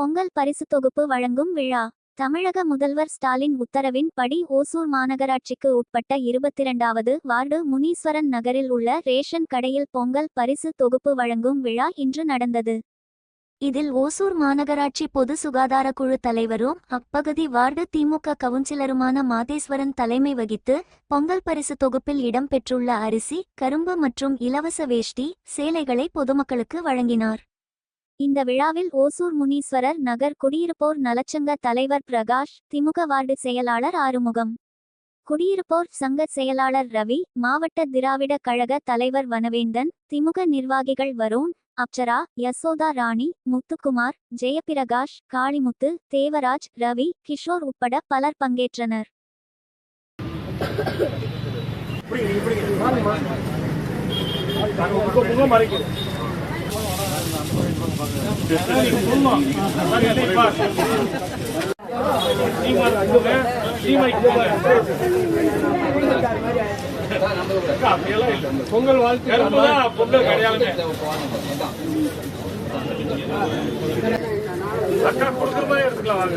பொங்கல் பரிசு தொகுப்பு வழங்கும் விழா. தமிழக முதல்வர் ஸ்டாலின் உத்தரவின் படி ஓசூர் மாநகராட்சிக்கு உட்பட்ட 22வது வார்டு முனீஸ்வரன் நகரில் உள்ள ரேஷன் கடையில் பொங்கல் பரிசு தொகுப்பு வழங்கும் விழா இன்று நடந்தது. இதில் ஓசூர் மாநகராட்சி பொது சுகாதார குழு தலைவரும் அப்பகுதி வார்டு திமுக கவுன்சிலருமான மாதேஸ்வரன் தலைமை வகித்து பொங்கல் பரிசு தொகுப்பில் இடம்பெற்றுள்ள அரிசி, கரும்பு மற்றும் இலவச வேஷ்டி, சேலைகளை பொதுமக்களுக்கு வழங்கினார். இந்த விழாவில் ஓசூர் முனீஸ்வரர் நகர் குடியிருப்போர் நலச்சங்க தலைவர் பிரகாஷ், திமுக வார்டு செயலாளர் ஆறுமுகம், குடியிருப்போர் சங்க செயலாளர் ரவி, மாவட்ட திராவிட கழக தலைவர் வனவேந்தன், திமுக நிர்வாகிகள் வருண், அப்சரா, யசோதா ராணி, முத்துக்குமார், ஜெயபிரகாஷ், காளிமுத்து, தேவராஜ், ரவி, கிஷோர் உட்பட பலர் பங்கேற்றனர். பொங்கல் வாழ்த்து பொங்கல் கிடையாது கொடுக்குற மாதிரி எடுத்துக்கலாம். வாங்க